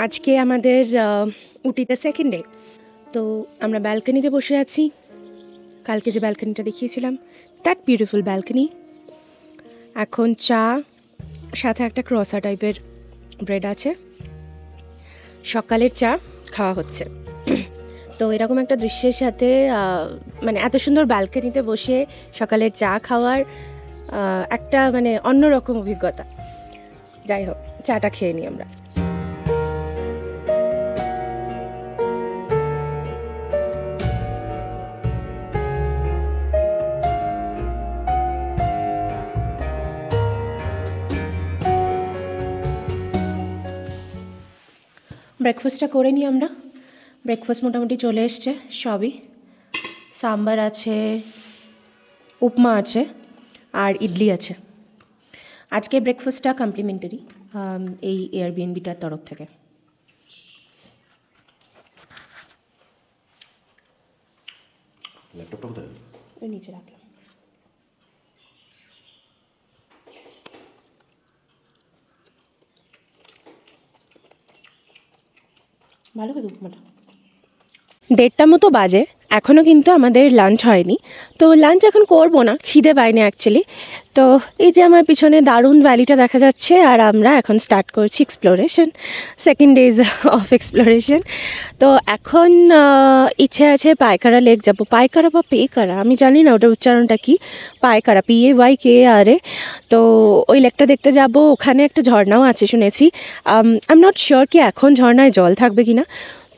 আজকে আমাদের উটিতে second day. তো আমরা ব্যালকনিতে বসে আছি। কালকে যে ব্যালকনিটা দেখিয়েছিলাম, দ্যাট বিউটিফুল ব্যালকনি। এখন চা, সাথে একটা ক্রসা টাইপের ব্রেড আছে। সকালের চা খাওয়া হচ্ছে। তো এরকম একটা দৃশ্যের সাথে মানে এত সুন্দর ব্যালকনিতে বসে সকালের চা খাওয়ার একটা মানে অন্যরকম অভিজ্ঞতা। যাই হোক, চাটা খেয়ে নিই আমরা। ব্রেকফাস্টটা করে নিই আমরা। ব্রেকফাস্ট মোটামুটি চলে এসছে সবই। সাম্বার আছে, উপমা আছে, আর ইডলি আছে। আজকে ব্রেকফাস্টটা কমপ্লিমেন্টারি এই এয়ারবিএনবিটার তরফ থেকে। ল্যাপটপটা কোথায়? ওই নিচে রাখলাম। ভালো করে উপমাটা। 1:30 মতো বাজে, এখনও কিন্তু আমাদের লাঞ্চ হয়নি। তো লাঞ্চ এখন করবো না, খিদে পাইনি অ্যাকচুয়ালি। তো এই যে আমার পিছনে দারুণ ভ্যালিটা দেখা যাচ্ছে, আর আমরা এখন স্টার্ট করছি exploration, second days of exploration. তো এখন ইচ্ছে আছে পাইকারা লেক যাবো। পাইকারা বা পেকারা, আমি জানি না ওটার উচ্চারণটা কি। পাইকারা, PAYKARA। তো ওই লেকটা দেখতে যাব। ওখানে একটা ঝর্ণাও আছে শুনেছি। আই এম নট শিওর কি এখন ঝর্ণায় জল থাকবে কি না।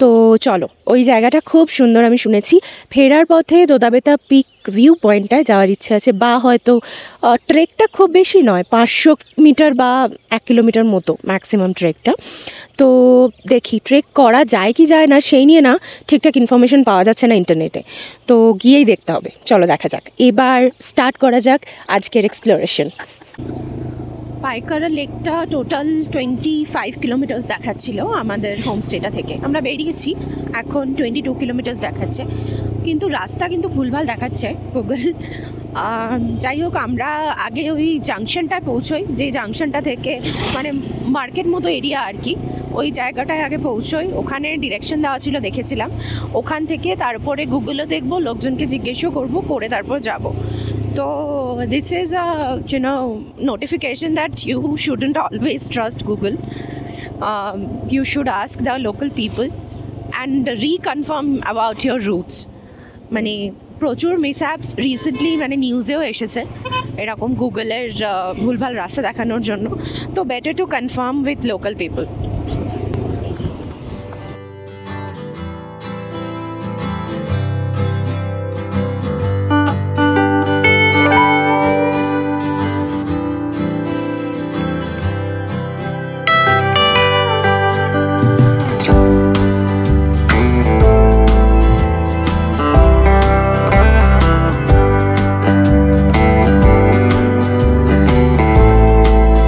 তো চলো, ওই জায়গাটা খুব সুন্দর আমি শুনেছি। ফেরার পথে দোদাবেতা পিক ভিউ পয়েন্টটায় যাওয়ার ইচ্ছে আছে, বা হয়তো ট্রেকটা খুব বেশি নয়, 500 মিটার বা 1 কিলোমিটার মতো ম্যাক্সিমাম ট্রেকটা। তো দেখি ট্রেক করা যায় কি যায় না, সেই নিয়ে না ঠিকঠাক ইনফরমেশন পাওয়া যাচ্ছে না ইন্টারনেটে। তো গিয়েই দেখতে হবে। চলো দেখা যাক, এবার স্টার্ট করা যাক আজকের এক্সপ্লোরেশন। পাইকারা লেকটা টোটাল 25 কিলোমিটার্স দেখাচ্ছিল আমাদের হোমস্টেটা থেকে। আমরা বেরিয়েছি, এখন 22 কিলোমিটার্স দেখাচ্ছে, কিন্তু রাস্তা কিন্তু ভুলভাল দেখাচ্ছে গুগল। যাই হোক, আমরা আগে ওই জাংশনটায় পৌঁছোই, যে জাংশনটা থেকে মানে মার্কেট মতো এরিয়া আর কি, ওই জায়গাটায় আগে পৌঁছোই। ওখানে ডিরেকশন দেওয়া ছিল, দেখেছিলাম। ওখান থেকে তারপরে গুগলও দেখবো, লোকজনকে জিজ্ঞেসও করবো, করে তারপর যাব। So this is a notification that you shouldn't always trust Google. You should ask the local people and reconfirm about your routes. মানে প্রচুর মিসহ্যাপস রিসেন্টলি মানে নিউজেও এসেছে এরকম গুগলের ভুলভাল রাস্তা দেখানোর জন্য। তো better to confirm with local people.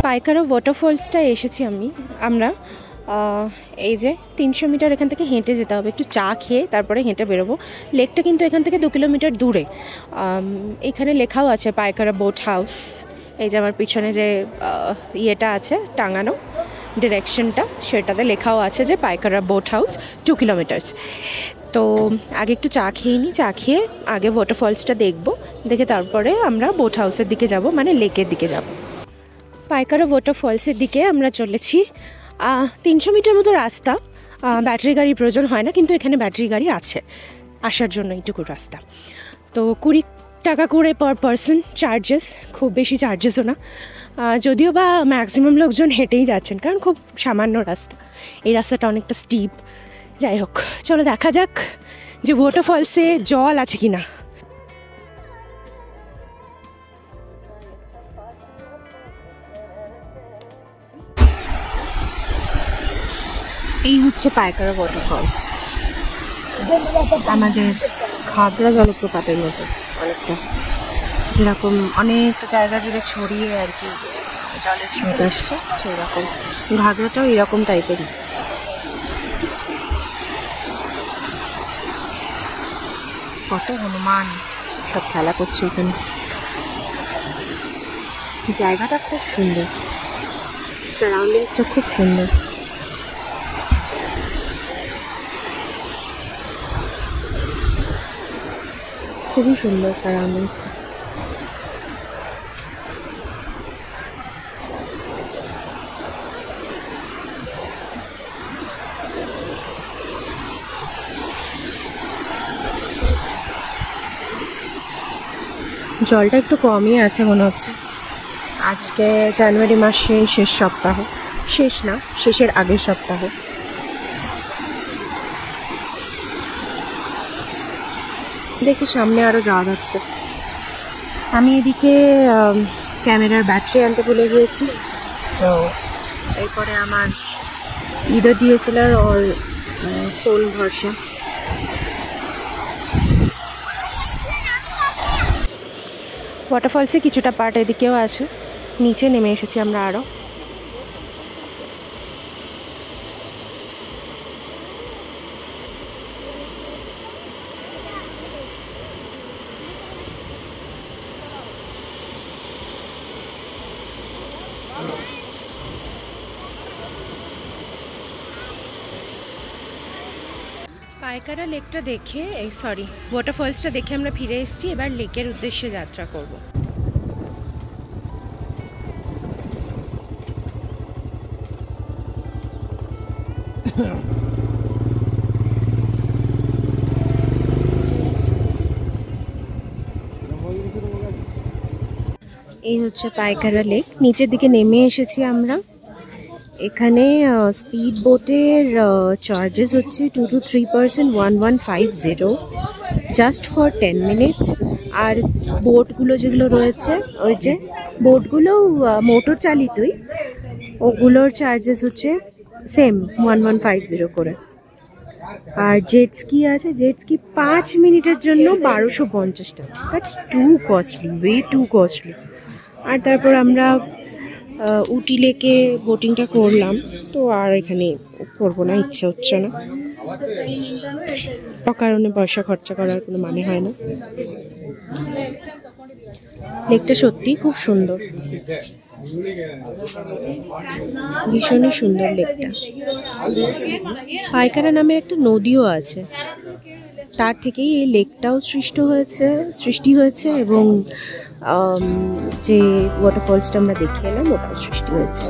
Pykara ওয়াটারফলসটা এসেছি আমরা এই যে 300 মিটার এখান থেকে হেঁটে যেতে হবে, একটু চা খেয়ে তারপরে হেঁটে বেরোবো। লেকটা কিন্তু এখান থেকে 2 কিলোমিটার দূরে। এখানে লেখাও আছে পাইকারা বোট হাউস। এই যে আমার পিছনে যে ইয়েটা আছে টাঙানো ডিরেকশনটা, সেটাতে লেখাও আছে যে পাইকারা বোট হাউস 2 কিলোমিটার্স। তো আগে একটু চা খেয়ে নিই, চা খেয়ে আগে ওয়াটারফলসটা দেখবো, দেখে তারপরে আমরা বোট হাউসের দিকে যাব, মানে লেকের দিকে যাব। পাইকারা ওয়াটারফলসের দিকে আমরা চলেছি। 300 মিটার মতো রাস্তা। ব্যাটারি গাড়ির প্রয়োজন হয় না, কিন্তু এখানে ব্যাটারি গাড়ি আছে আসার জন্য এইটুকু রাস্তা। তো 20 টাকা করে পার পারসন চার্জেস, খুব বেশি চার্জেসও না। যদিও বা ম্যাক্সিমাম লোকজন হেঁটেই যাচ্ছেন, কারণ খুব সামান্য রাস্তা। এই রাস্তাটা অনেকটা স্টিপ। যাই হোক, চলো দেখা যাক যে ওয়াটারফলসে জল আছে কি না। এই হচ্ছে পাইকারা ওয়াটারফলস, আমাদের ঘাগড়া জলপ্রপাতের মতো অনেকটা, যেরকম অনেকটা জায়গা জুড়ে ছড়িয়ে আর কি জলের স্রোত আসছে, সেই রকম ঘাগড়াটাও এরকম টাইপেরই। কত হনুমান সব খেলা করছে এখানে। জায়গাটা খুব সুন্দর, সারাউন্ডিংসটা খুব সুন্দর। খুবই সুন্দর সারাউন্ডিংসটা। জলটা একটু কমই আছে মনে হচ্ছে। আজকে জানুয়ারি মাসে শেষ সপ্তাহ, শেষ না, শেষের আগের সপ্তাহ। দেখি সামনে আরও যাওয়া যাচ্ছে। আমি এদিকে ক্যামেরার ব্যাটারি আনতে ভুলে গিয়েছি। সো এরপরে আমার ইদার ডিএসএলআর ওর ফোন ভরসা। ওয়াটারফলসে কিছুটা পার্ট এদিকেও আছে। নিচে নেমে এসেছি আমরা আরও। পাইকারা লেকটা দেখে, সরি ওয়াটারফলসটা দেখে আমরা ফিরে এসেছি। এবার লেকের উদ্দেশ্যে যাত্রা করব। এই হচ্ছে পাইকারা লেক। নিচের দিকে নেমে এসেছি আমরা। এখানে স্পিড বোটের চার্জেস হচ্ছে 2 to 3%, 1150 জাস্ট ফর 10 মিনিটস। আর বোটগুলো যেগুলো রয়েছে, ওই যে বোটগুলো মোটর চালিতই, ওগুলোর চার্জেস হচ্ছে সেম 1150 করে। আর জেট স্কি আছে, জেট স্কি 5 মিনিটের জন্য 1250 টাকা। That's too costly, way too costly. আর তারপর আমরা উটি লেকে বোটিংটা করলাম। তো আর এখানে করবো না, ইচ্ছে হচ্ছে না, অকারণে পয়সা খরচা করার কোনো মানে হয় না। লেকটা সত্যিই খুব সুন্দর, ভীষণই সুন্দর লেকটা। পাইকারা নামের একটা নদীও আছে, তার থেকেই এই লেকটাও সৃষ্টি হয়েছে এবং যে ওয়াটারফলসটা আমরা দেখে এলাম ওটাও সৃষ্টি হয়েছে।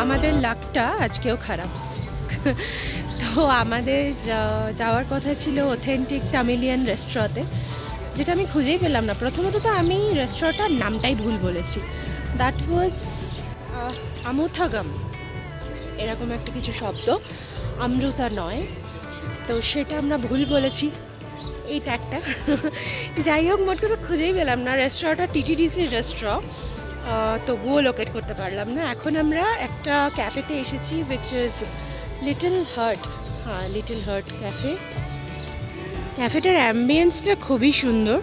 আমাদের লাকটা আজকেও খারাপ। তো আমাদের যাওয়ার কথা ছিল অথেন্টিক তামিলিয়ান রেস্টুরেন্টে, যেটা আমি খুঁজেই পেলাম না। প্রথমত তো আমি রেস্টুরেন্টটার নামটাই ভুল বলেছি। দ্যাট ওয়াজ আমুথাগাম, এরকম একটা কিছু শব্দ, আমরুতা নয়। তো সেটা আমরা ভুল বলেছি, এই ট্যাগটা। যাই হোক, মোট কথা খুঁজেই পেলাম না রেস্টুরেন্টটা। টিটিডিসি রেস্টুরেন্ট, তবুও লোকেট করতে পারলাম না। এখন আমরা একটা ক্যাফেতে এসেছি, উইচ ইজ লিটল হার্ট। হ্যাঁ, লিটল হার্ট ক্যাফে। ক্যাফেটার অ্যাম্বিয়েন্সটা খুবই সুন্দর,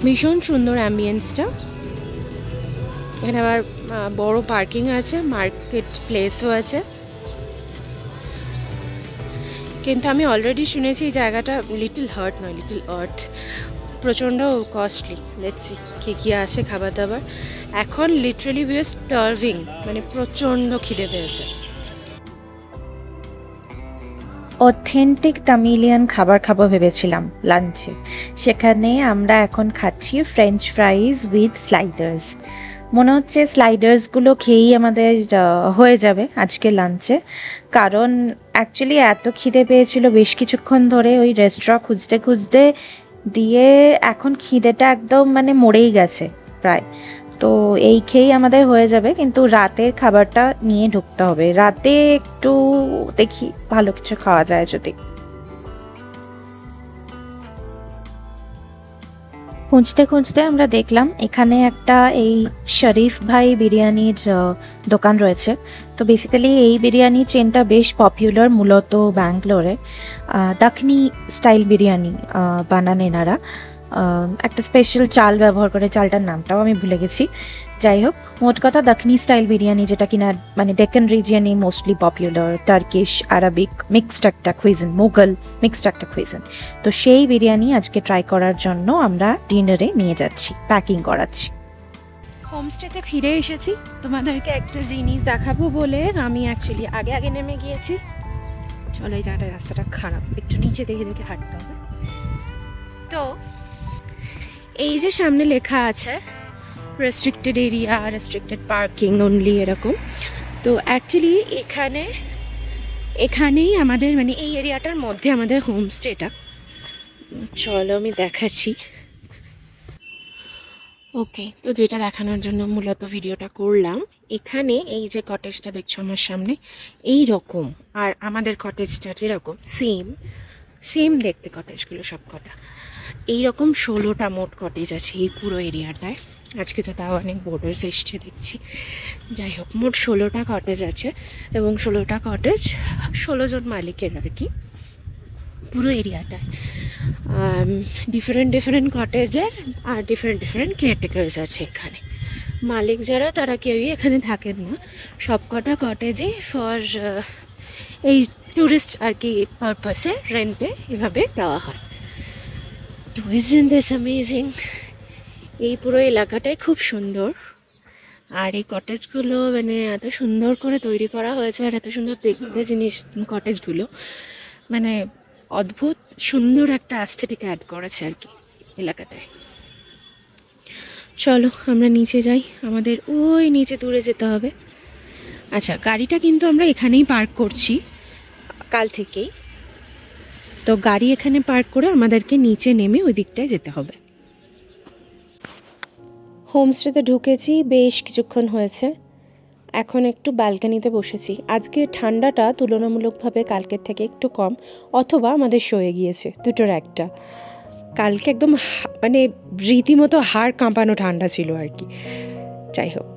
ভীষণ সুন্দর অ্যাম্বিয়েন্সটা। এখানে আবার বড় পার্কিং আছে, মার্কেট প্লেসও আছে। কিন্তু আমি অলরেডি শুনেছি এই জায়গাটা লিটল হার্ট নয়, লিটল আর্থ, প্রচণ্ড কস্টলি। লেটসি কী আছে খাবার দাবার। এখন লিটারালি উই আর স্টার্ভিং, মানে প্রচণ্ড খিদে পেয়েছে। অথেন্টিক তামিলিয়ান খাবার খাবো ভেবেছিলাম লাঞ্চে, সেখানে আমরা এখন খাচ্ছি ফ্রেঞ্চ ফ্রাইজ উইথ স্লাইডার্স। মনে হচ্ছে স্লাইডার্সগুলো খেয়েই আমাদের হয়ে যাবে আজকে লাঞ্চে, কারণ অ্যাকচুয়ালি এত খিদে পেয়েছিল বেশ কিছুক্ষণ ধরে ওই রেস্টুরেন্ট খুঁজতে খুঁজতে, দিয়ে এখন খিদেটা একদম মানে মরেই গেছে প্রায়। তো এই খেয়েই আমাদের হয়ে যাবে, কিন্তু রাতের খাবারটা নিয়ে ঢুকতে হবে। রাতে একটু দেখি ভালো কিছু খাওয়া যায় যদি। খুঁজতে খুঁজতে আমরা দেখলাম এখানে একটা এই শরীফ ভাই বিরিয়ানির দোকান রয়েছে। তো বেসিক্যালি এই বিরিয়ানি চেনটা বেশ পপুলার, মূলত ব্যাঙ্গালোরে। দাখনি স্টাইল বিরিয়ানি বানান এনারা। একটা স্পেশাল চাল ব্যবহার করে, চালটার নামটাও আমি ভুলে গেছি। যাই হোক, মোট কথা দাখনি স্টাইল বিরিয়ানি, যেটা কিনা মানে ডেকান রিজিয়নে mostly popular, Turkish Arabic mixed একটা কুইজিন, মোগল মিক্সড একটা কুইজিন। তো সেই বিরিয়ানি আজকে ট্রাই করার জন্য আমরা ডিনারে নিয়ে যাচ্ছি, প্যাকিং করাচ্ছি। হোমস্টেতে ফিরে এসেছি, তোমাদেরকে একটা জিনিস দেখাবো বলে আমি অ্যাকচুয়ালি আগে আগে নেমে গিয়েছি। চলো, এই জায়গাটা রাস্তাটা খারাপ, একটু নিচে দেখে দেখে হাঁটতে হবে। তো এই যে সামনে লেখা আছে restricted area, restricted parking only, এরকম। তো অ্যাকচুয়ালি এখানেই আমাদের মানে এই এরিয়াটার মধ্যে আমাদের হোমস্টেটা। চলো আমি দেখাচ্ছি। ওকে, তো যেটা দেখানোর জন্য মূলত ভিডিওটা করলাম, এখানে এই যে কটেজটা দেখছো আমার সামনে, এই রকম, আর আমাদের কটেজটা যেরকম সেম দেখতে কটেজগুলো সব কটা এইরকম 16টা মোট কটেজ আছে এই পুরো এরিয়াটায়। আজকে তো তাও অনেক বোর্ডার্স এসছে দেখছি। যাই হোক, মোট 16টা কটেজ আছে, এবং 16টা কটেজ 16 জন মালিকের আর কি পুরো এরিয়াটায়। ডিফারেন্ট কটেজের আর ডিফারেন্ট কেয়ারটেকার্স আছে এখানে। মালিক যারা, তারা কেউই এখানে থাকেন না। সব কটা কটেজে ফর এই ট্যুরিস্ট আর কি পারপাসে রেন্টে এভাবে দেওয়া হয়। তো ইজন্ট দিস অ্যামেজিং? এই পুরো এলাকাটাই খুব সুন্দর, আর এই কটেজগুলো মানে এত সুন্দর করে তৈরি করা হয়েছে, আর এত সুন্দর দেখতে জিনিস কটেজগুলো, মানে অদ্ভুত সুন্দর একটা অ্যাস্থেটিক অ্যাড করেছে আর কি এলাকাটায়। চলো আমরা নিচে যাই, আমাদের ওই নিচে দূরে যেতে হবে। আচ্ছা, গাড়িটা কিন্তু আমরা এখানেই পার্ক করছি কাল থেকেই। তো গাড়ি এখানে পার্ক করে আমাদেরকে নিচে নেমে ওই দিকটায় যেতে হবে। হোমস্টেতে ঢুকেছি, বেশ কিছুক্ষণ হয়েছে। এখন একটু ব্যালকানিতে বসেছি। আজকে ঠান্ডাটা তুলনামূলকভাবে কালকের থেকে একটু কম, অথবা আমাদের সয়ে গিয়েছে, দুটোর একটা। কালকে একদম মানে রীতিমতো হাড় কাঁপানো ঠান্ডা ছিল আর কি। যাই হোক,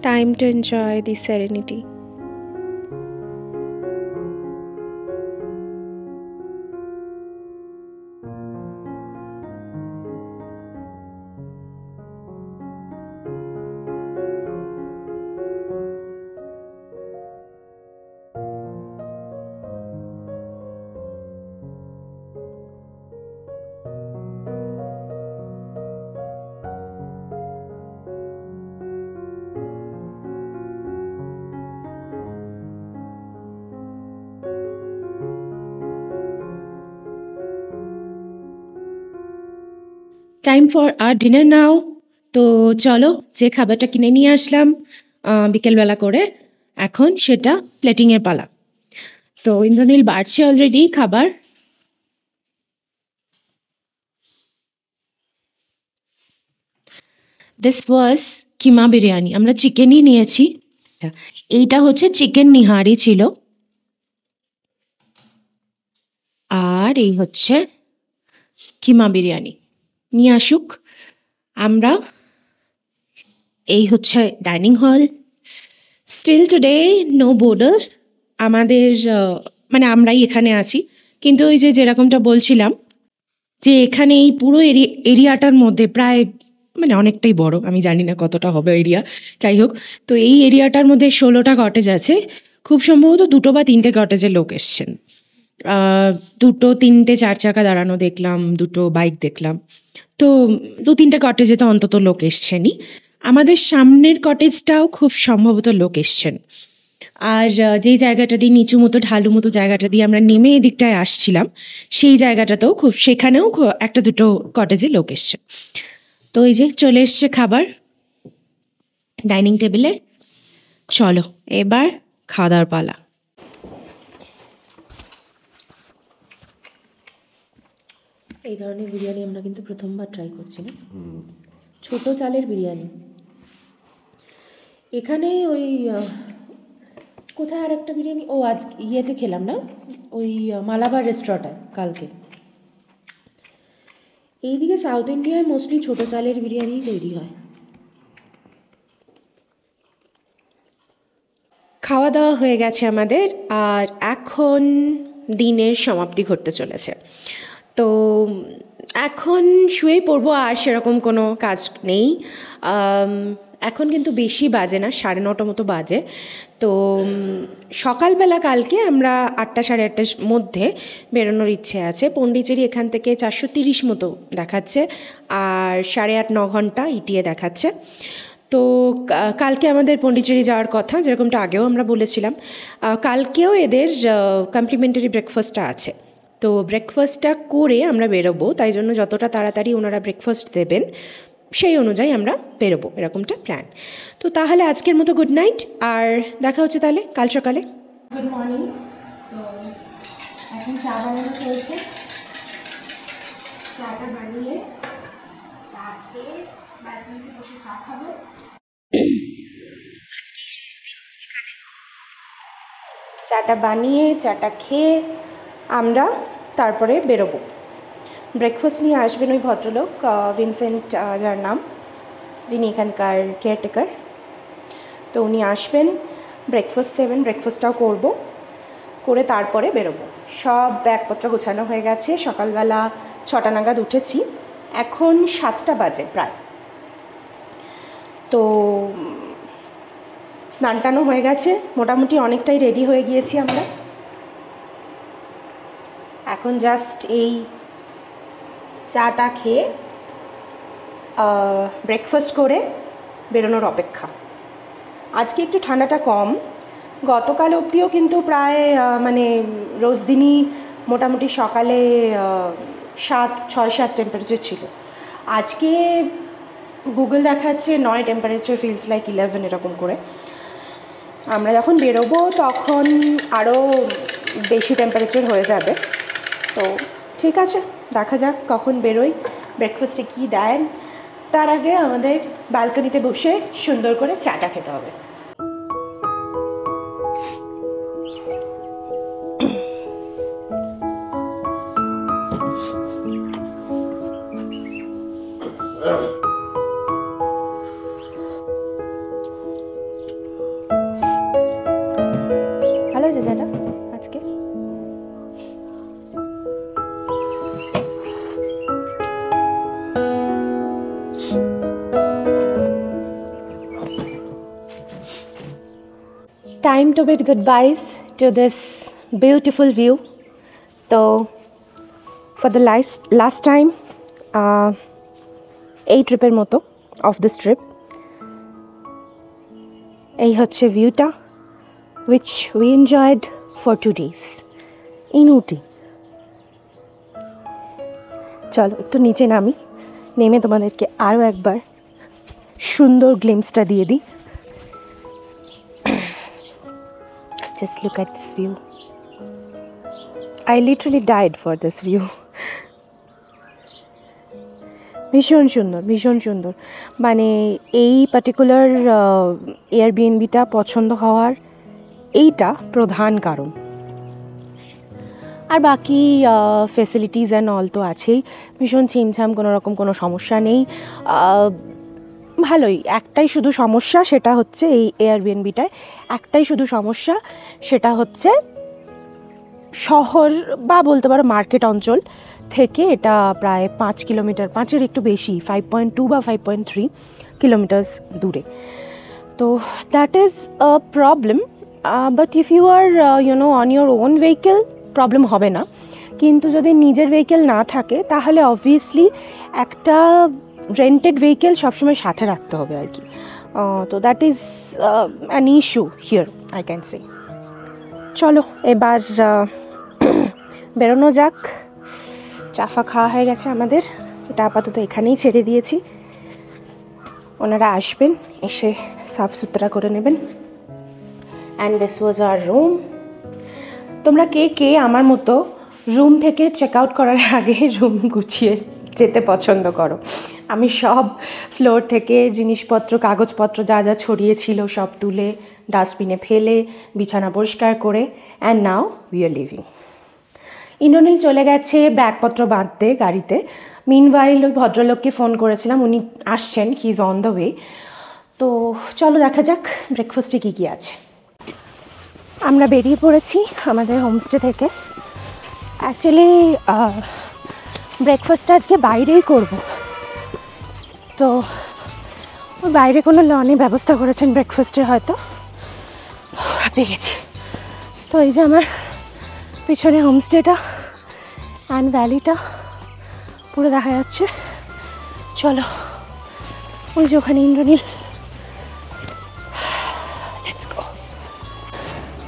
time to enjoy the serenity. Time for our dinner now. তো চলো, যে খাবারটা কিনে নিয়ে আসলাম বিকেলবেলা করে, এখন সেটা প্লেটিংয়ের পালা। তো ইন্দ্রনীল বাড়ছে অলরেডি খাবার। দিস ওয়াজ কিমা বিরিয়ানি, আমরা চিকেনই নিয়েছি। এইটা হচ্ছে চিকেন নিহারি ছিল, আর এই হচ্ছে কিমা বিরিয়ানি। নিয়ে আসুক। আমরা, এই হচ্ছে dining hall. Still today no boarder, আমাদের মানে আমরাই এখানে আছি। কিন্তু ওই যে যেরকমটা বলছিলাম, যে এখানে এই পুরো এরিয়াটার মধ্যে প্রায় মানে অনেকটাই বড়, আমি জানি না কতটা হবে এরিয়া, যাই হোক। তো এই এরিয়াটার মধ্যে 16টা কটেজ আছে। খুব সম্ভবত 2 বা 3টে কটেজের লোক এসছেন। 2-3টে 4 চাকা দাঁড়ানো দেখলাম, 2টো বাইক দেখলাম। তো 2-3টে কটেজে তো অন্তত লোক এসছেনই। আমাদের সামনের কটেজটাও খুব সম্ভবত লোক এসছেন। আর যেই জায়গাটা দিয়ে নিচু মতো ঢালু মতো জায়গাটা দিয়ে আমরা নেমে এদিকটায় আসছিলাম, সেই জায়গাটাতেও সেখানেও 1-2টো কটেজে লোক এসছে। তো এই যে চলে এসছে খাবার ডাইনিং টেবিলে। চলো এবার খাওয়া দাওয়ার পালা। এই ধরনের বিরিয়ানি আমরা কিন্তু প্রথমবার ট্রাই করছি না, ছোট চালের বিরিয়ানি। এখানে ওই কোথায় আর একটা বিরিয়ানি, আজ ইয়েতে খেলাম না, ওই মালাবার রেস্টুরেন্টে কালকে। এইদিকে সাউথ ইন্ডিয়ায় মোস্টলি ছোটো চালের বিরিয়ানি তৈরি হয়। খাওয়া দাওয়া হয়ে গেছে আমাদের, আর এখন দিনের সমাপ্তি ঘটতে চলেছে। তো এখন শুয়েই পড়বো, আর সেরকম কোনো কাজ নেই। এখন কিন্তু বেশি বাজে না, 9:30 মতো বাজে। তো সকালবেলা কালকে আমরা 8টা সাড়ে 8টার মধ্যে বেরোনোর ইচ্ছে আছে। পন্ডিচেরি এখান থেকে 430 মতো দেখাচ্ছে, আর 8.5-9 ঘন্টা ইটিএ দেখাচ্ছে। তো কালকে আমাদের পন্ডিচেরি যাওয়ার কথা, যেরকমটা আগেও আমরা বলেছিলাম। কালকেও এদের কমপ্লিমেন্টারি ব্রেকফাস্টটা আছে, তো ব্রেকফাস্টটা করে আমরা বেরোবো। তাই জন্য যতটা তাড়াতাড়ি ওনারা ব্রেকফাস্ট দেবেন সেই অনুযায়ী আমরা বেরোবো, এরকমটা প্ল্যান। তো তাহলে আজকের মতো গুড নাইট, আর দেখা হচ্ছে তাহলে কাল সকালে। Good morning. তো এখন চা বানানো চলছে। চাটা বানিয়ে চা খেয়ে ব্যালকনিতে বসে চা খাবো। চাটা বানিয়ে চাটা খেয়ে আমরা তারপরে বেরোবো। ব্রেকফাস্ট নিয়ে আসবেন ওই ভদ্রলোক, ভিনসেন্ট যার নাম, যিনি এখানকার কেয়ারটেকার। তো উনি আসবেন, ব্রেকফাস্ট দেবেন, ব্রেকফাস্টটাও করবো, করে তারপরে বেরোবো। সব ব্যাগপত্র গোছানো হয়ে গেছে। সকালবেলা 6টা নাগাদ উঠেছি, এখন 7টা বাজে প্রায়। তো স্নান টানও হয়ে গেছে, মোটামুটি অনেকটাই রেডি হয়ে গিয়েছি আমরা। এখন জাস্ট এই চাটা খেয়ে ব্রেকফাস্ট করে বেরোনোর অপেক্ষা। আজকে একটু ঠান্ডাটা কম, গতকাল অবধিও কিন্তু প্রায় মানে রোজ দিনই মোটামুটি সকালে 6-7 টেম্পারেচার ছিল। আজকে গুগল দেখাচ্ছে 9 টেম্পারেচার, ফিলস লাইক 11 এরকম করে। আমরা যখন বেরোবো তখন আরও বেশি টেম্পারেচার হয়ে যাবে। তো ঠিক আছে, দেখা যাক কখন বেরোই, ব্রেকফাস্টে কী দেন। তার আগে আমাদের ব্যালকনিতে বসে সুন্দর করে চাটা খেতে হবে। ভালো হয়েছে চাটা আজকে। Time to bid goodbyes to this beautiful view. So for the last time এই ট্রিপের মতো অফ দিস ট্রিপ, এই হচ্ছে ভিউটা which we enjoyed for 2 days in Ooty. চলো একটু নিচে নামি, নেমে তোমাদেরকে আরও একবার সুন্দর গ্লিমসটা দিয়ে দিই। Just look at this view. I literally died for this view. ভীষণ সুন্দর, ভীষণ সুন্দর। মানে এই পার্টিকুলার এয়ারবিএনবিটা পছন্দ হওয়ার এইটা প্রধান কারণ। আর বাকি ফেসিলিটিস অ্যান্ড অল তো আছেই, ভীষণ ছিমছাম, কোনো রকম কোনো সমস্যা নেই, ভালোই। একটাই শুধু সমস্যা, সেটা হচ্ছে এই এয়ারবিএনবিটায় একটাই শুধু সমস্যা, সেটা হচ্ছে শহর বা বলতে পারো মার্কেট অঞ্চল থেকে এটা প্রায় 5 কিলোমিটার, 5-এর একটু বেশি, 5.2 বা 5.3 কিলোমিটার্স দূরে। তো that is a problem. But if you are on your own vehicle, problem হবে না। কিন্তু যদি নিজের ভেহিকেল না থাকে তাহলে অবভিয়াসলি একটা রেন্টেড ভেহিকেল সবসময় সাথে রাখতে হবে আর কি। তো that is an issue here, I can say. চলো এবার বেরোনো যাক। চাফা খাওয়া হয়ে গেছে আমাদের, এটা আপাতত এখানেই ছেড়ে দিয়েছি। ওনারা আসবেন, এসে সাফ সুতরা করে নেবেন। And this was our room. তোমরা কে কে আমার মতো রুম থেকে চেক আউট করার আগে রুম গুছিয়ে যেতে পছন্দ করো? আমি সব ফ্লোর থেকে জিনিসপত্র, কাগজপত্র যা যা ছড়িয়েছিল সব তুলে ডাস্টবিনে ফেলে বিছানা পরিষ্কার করে, and now we are living. Indranil চলে গেছে ব্যাগপত্র বাঁধতে গাড়িতে। মিনওয়াইল ওই ভদ্রলোককে ফোন করেছিলাম, উনি আসছেন, he is on the way. তো চলো দেখা যাক ব্রেকফাস্টে কী কী আছে। আমরা বেরিয়ে পড়েছি আমাদের হোমস্টে থেকে। অ্যাকচুয়ালি ব্রেকফাস্টটা আজকে বাইরেই করব, তো ওই বাইরে কোনো লনে ব্যবস্থা করেছেন ব্রেকফাস্টের, হয়তো পেয়ে গেছি। তো এই যে আমার পিছনে হোমস্টেটা অ্যান্ড ভ্যালিটা পুরো দেখা যাচ্ছে। চলো ওই যে ওখানে Indranil. Let's go.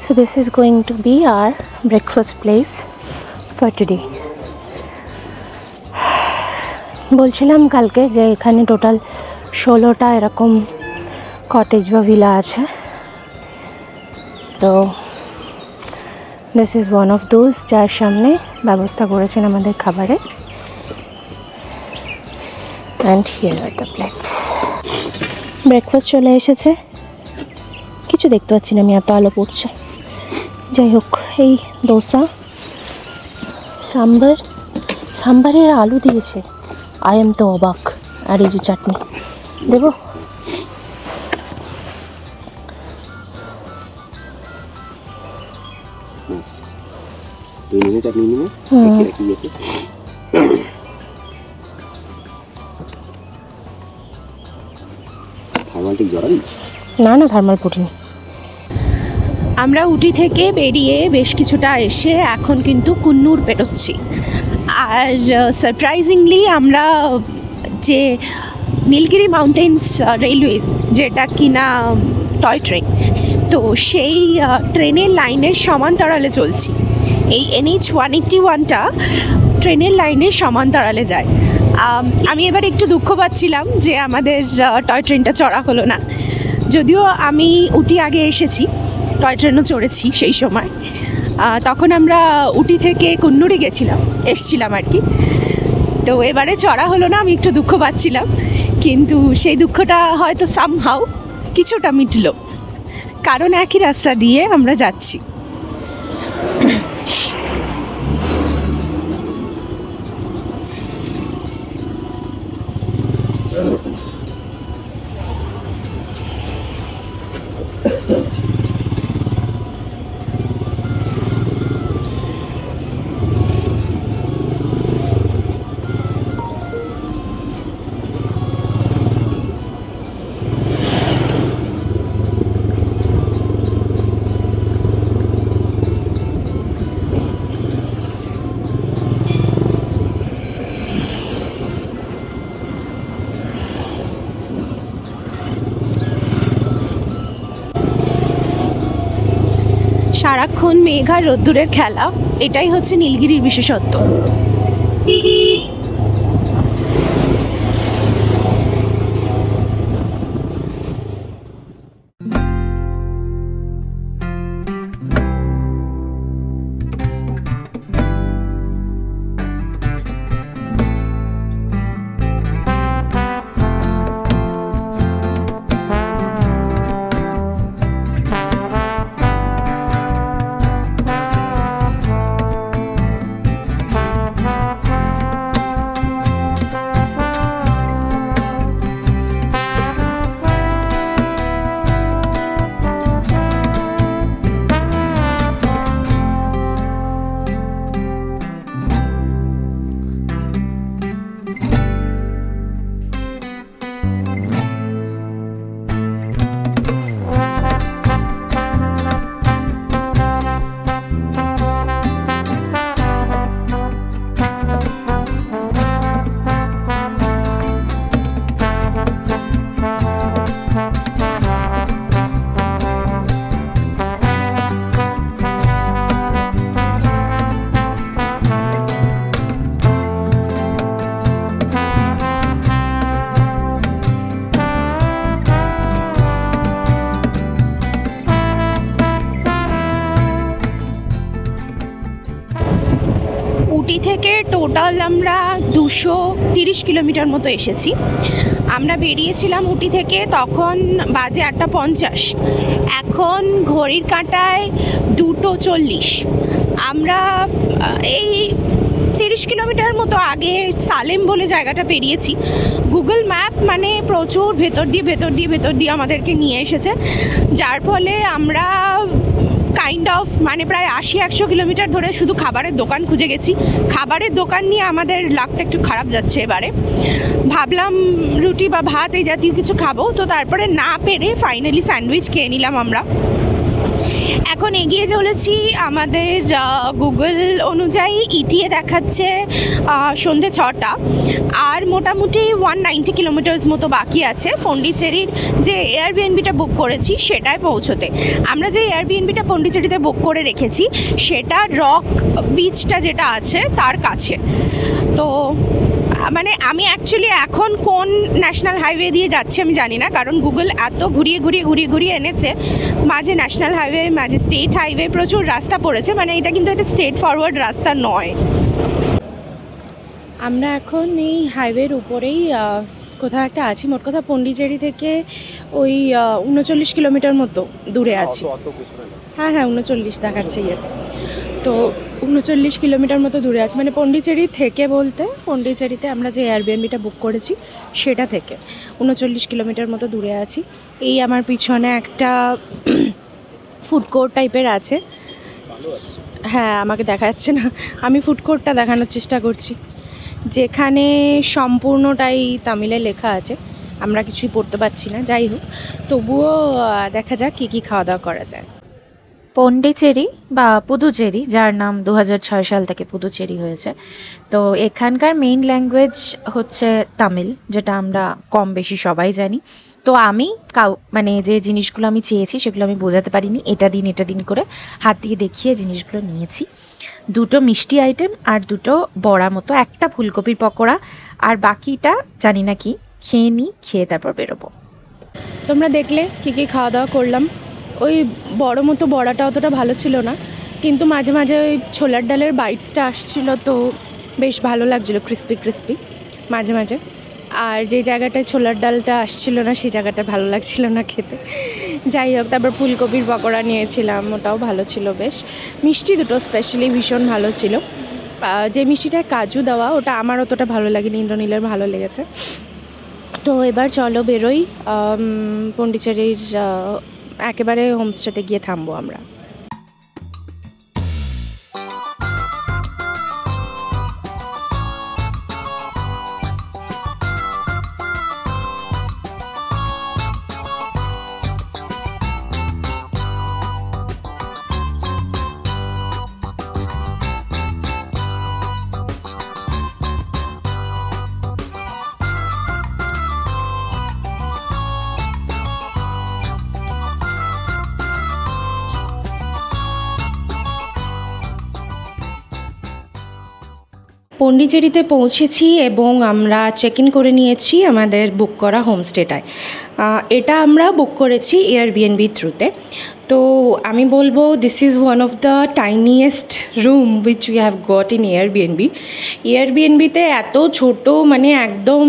So this is going to B hour breakfast place for today. বলছিলাম কালকে যে এখানে টোটাল 16টা এরকম কটেজ বা ভিলা আছে। তো this is one of those, যার সামনে ব্যবস্থা করেছেন আমাদের খাবারে। And here are the plates. Breakfast চলে এসেছে। কিছু দেখতে পাচ্ছি না আমি, এত আলো পড়ছে। যাই হোক, এই ডোসা, সাম্বারের আলু দিয়েছে, আই এম তো অবাক। আর এই যে চাটনি দেবো। না না, থার্মাল পুটিনি। আমরা উটি থেকে বেরিয়ে বেশ কিছুটা এসে এখন কিন্তু কুন্নুর পেরোচ্ছি। আর সারপ্রাইজিংলি আমরা যে নীলগিরি মাউন্টেন্স রেলওয়েজ, যেটা কিনা টয় ট্রেন, তো সেই ট্রেনের লাইনের সমান্তরালে চলছি। এই NH 181টা ট্রেনের লাইনের সমান্তরালে যায়। আমি এবার একটু দুঃখ পাচ্ছিলাম যে আমাদের টয় ট্রেনটা চড়া হলো না, যদিও আমি উটি আগে এসেছি, টয় ট্রেনও চড়েছি সেই সময়। তখন আমরা উটি থেকে কুন্নুরে এসছিলাম আর কি। তো এবারে চড়া হলো না, আমি একটু দুঃখ পাচ্ছিলাম, কিন্তু সেই দুঃখটা হয়তো সামহাউ কিছুটা মিটলো, কারণ একই রাস্তা দিয়ে আমরা যাচ্ছি। সারাক্ষণ মেঘ আর রোদ্দুরের খেলা, এটাই হচ্ছে নীলগিরির বিশেষত্ব। উটি থেকে টোটাল আমরা 230 কিলোমিটার মতো এসেছি। আমরা বেরিয়েছিলাম উটি থেকে, তখন বাজে 8:50। এখন ঘড়ির কাঁটায় 2:40। আমরা এই 30 কিলোমিটার মতো আগে সালেম বলে জায়গাটা পেরিয়েছি। গুগল ম্যাপ মানে প্রচুর ভেতর দিয়ে আমাদেরকে নিয়ে এসেছে, যার ফলে আমরা কাইন্ড অফ মানে প্রায় 80-100 কিলোমিটার ধরে শুধু খাবারের দোকান খুঁজে গেছি। খাবারের দোকান নিয়ে আমাদের লাকটা একটু খারাপ যাচ্ছে এবারে। ভাবলাম রুটি বা ভাত এই জাতীয় কিছু খাবো, তো তারপরে না পেরে ফাইনালি স্যান্ডউইচ খেয়ে নিলাম আমরা। এখন এগিয়ে চলেছি। আমাদের গুগল অনুযায়ী ইটিএ দেখাচ্ছে সন্ধে 6টা, আর মোটামুটি 190 কিলোমিটার্স মতো বাকি আছে পন্ডিচেরির যে এয়ারবিএনবিটা বুক করেছি সেটায় পৌঁছতে। আমরা যে এয়ারবিএনবিটা পন্ডিচেরিতে বুক করে রেখেছি সেটা রক বিচটা যেটা আছে তার কাছে। তো মানে আমি অ্যাকচুয়ালি এখন কোন ন্যাশনাল হাইওয়ে দিয়ে যাচ্ছি আমি জানি না, কারণ গুগল এত ঘুরিয়ে এনেছে। মাঝে ন্যাশনাল হাইওয়ে, মাঝে স্টেট হাইওয়ে, প্রচুর রাস্তা পড়েছে। মানে এটা কিন্তু একটা স্ট্রেট ফরওয়ার্ড রাস্তা নয়। আমরা এখন এই হাইওয়ের উপরেই কোথাও একটা আছি। মোট কথা পন্ডিচেরি থেকে ওই 39 কিলোমিটার মতো দূরে আছি। হ্যাঁ 39 দেখাচ্ছে ইয়েতে। তো 39 কিলোমিটার মতো দূরে আছে, মানে পন্ডিচেরি থেকে বলতে পন্ডিচেরিতে আমরা যে এয়ারবিএনবিটা বুক করেছি সেটা থেকে 39 কিলোমিটার মতো দূরে আছি। এই আমার পিছনে একটা ফুড কোর্ট টাইপের আছে। হ্যাঁ, আমাকে দেখা যাচ্ছে না, আমি ফুড কোর্টটা দেখানোর চেষ্টা করছি, যেখানে সম্পূর্ণটাই তামিলে লেখা আছে। আমরা কিছুই পড়তে পারছি না, যাই হোক তবুও দেখা যাক কী খাওয়া দাওয়া করা যায়। পন্ডিচেরি বা পুদুচেরি, যার নাম 2006 সাল থেকে পুদুচেরি হয়েছে, তো এখানকার মেইন ল্যাঙ্গুয়েজ হচ্ছে তামিল, যেটা আমরা কম বেশি সবাই জানি। তো আমি মানে যে জিনিসগুলো আমি চেয়েছি সেগুলো আমি বোঝাতে পারিনি, এটা দিন করে হাত দিয়ে দেখিয়ে জিনিসগুলো নিয়েছি। 2টো মিষ্টি আইটেম আর 2টো বড়া মতো, একটা ফুলকপির পকোড়া, আর বাকিটা জানি না কি। খেয়ে তারপর বেরোবো। তোমরা দেখলে কী খাওয়া দাওয়া করলাম। ওই বড় মতো বড়াটা অতটা ভালো ছিল না, কিন্তু মাঝে মাঝে ওই ছোলার ডালের বাইটসটা আসছিল, তো বেশ ভালো লাগছিলো, ক্রিস্পি মাঝে মাঝে। আর যে জায়গাটায় ছোলার ডালটা আসছিল না সেই জায়গাটা ভালো লাগছিল না খেতে। যাই হোক, তারপর ফুলকপির পকোড়া নিয়েছিলাম, ওটাও ভালো ছিল বেশ। মিষ্টি দুটো স্পেশালি ভীষণ ভালো ছিল। যে মিষ্টিটায় কাজু দেওয়া ওটা আমার অতটা ভালো লাগেনি, ইন্দ্রনীলের ভালো লেগেছে। তো এবার চলো বেরোই, পন্ডিচেরির একেবারে হোমস্টেতে গিয়ে থামবো আমরা। পন্ডিচেরিতে পৌঁছেছি এবং আমরা চেক ইন করে নিয়েছি আমাদের বুক করা হোমস্টেটায়। এটা আমরা বুক করেছি এয়ারবিএনবির থ্রুতে। তো আমি বলবো this is one of the tiniest room which we have got in এয়ারবিএনবিতে এত ছোট, মানে একদম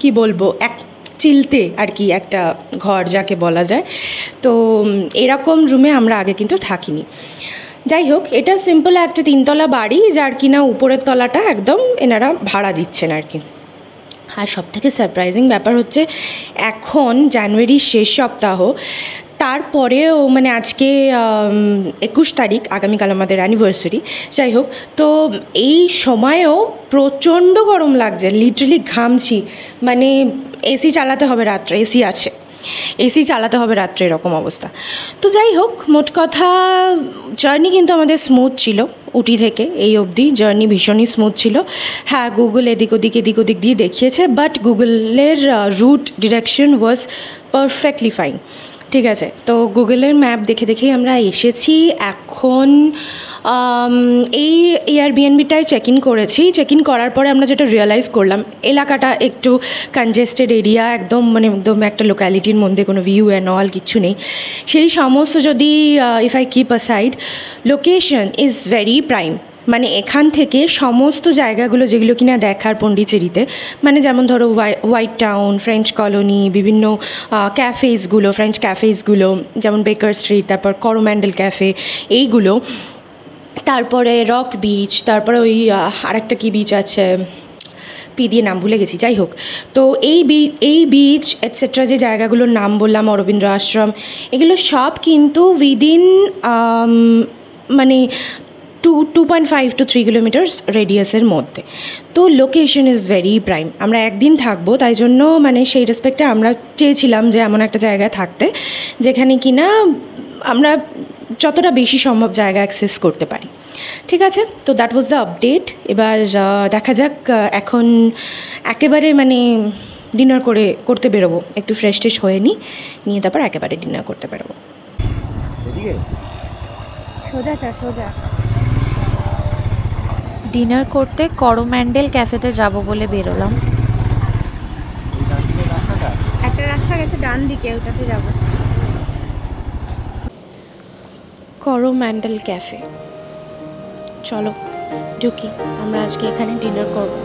কি বলবো, এক চিলতে আর কি একটা ঘর যাকে বলা যায়। তো এরকম রুমে আমরা আগে কিন্তু থাকিনি। যাই হোক, এটা সিম্পল একটা 3তলা বাড়ি, যার কিনা উপরের তলাটা একদম এনারা ভাড়া দিচ্ছেন আর কি। আর সবথেকে সারপ্রাইজিং ব্যাপার হচ্ছে এখন জানুয়ারির শেষ সপ্তাহ, তারপরেও মানে আজকে 21 তারিখ, আগামীকাল আমাদের অ্যানিভার্সারি। যাই হোক, তো এই সময়েও প্রচণ্ড গরম লাগছে, লিটারালি ঘামছি। মানে এসি চালাতে হবে রাত্রে, এসি চালাতে হবে রাত্রে, এরকম অবস্থা। তো যাই হোক, মোট কথা জার্নি কিন্তু আমাদের স্মুথ ছিল। উটি থেকে এই অবধি জার্নি ভীষণই স্মুথ ছিল। হ্যাঁ, গুগল এদিক ওদিক দিয়ে দেখিয়েছে, বাট গুগলের রুট ডিরেকশন ওয়াজ পারফেক্টলি ফাইন। ঠিক আছে, তো গুগলের ম্যাপ দেখেই আমরা এসেছি। এখন এই এয়ারবিএনবিটায় চেক ইন করেছি। চেক ইন করার পরে আমরা যেটা রিয়েলাইজ করলাম, এলাকাটা একটু কনজেস্টেড এরিয়া, একদম একটা লোক্যালিটির মধ্যে কোনো ভিউ অ্যান্ড অল কিছু নেই। সেই সমস্ত যদি if I keep aside, location is very prime. মানে এখান থেকে সমস্ত জায়গাগুলো যেগুলো কিনা দেখার পন্ডিচেরিতে, মানে যেমন ধরো হোয়াইট টাউন, ফ্রেঞ্চ কলোনি, বিভিন্ন ফ্রেঞ্চ ক্যাফেজগুলো যেমন বেকার স্ট্রিট, তারপর করোম্যান্ডেল ক্যাফে, এইগুলো তারপরে রক বিচ, তারপরে ওই আরেকটা কি বিচ আছে, পি দিয়ে নাম ভুলে গেছি, যাই হোক। তো এই বিচ এটসেট্রা যে জায়গাগুলোর নাম বললাম, অরবিন্দ আশ্রম, এগুলো সব কিন্তু উইদিন মানে 2.5 to 3 কিলোমিটার্স রেডিয়াসের মধ্যে। তো লোকেশন ইজ ভেরি প্রাইম। আমরা একদিন থাকবো, তাই জন্য মানে সেই রেসপেক্টে আমরা চেয়েছিলাম যে এমন একটা জায়গায় থাকতে যেখানে কিনা আমরা যতটা বেশি সম্ভব জায়গা অ্যাক্সেস করতে পারি। ঠিক আছে, তো দ্যাট ওয়াজ দ্য আপডেট। এবার দেখা যাক, এখন একেবারে মানে ডিনার করতে বেরোবো, একটু ফ্রেশ ট্রেশ হয়ে নিয়ে তারপর একেবারে ডিনার করতে বেরোবো। ডিনার করতে করোম্যান্ডেল ক্যাফেতে যাব বলে বেরোলাম। একটা রাস্তা গেছে ডান দিকে, ওটাতে যাব। করোম্যান্ডেল ক্যাফে, চলো ঢুকি, আমরা আজকে এখানে ডিনার করবো।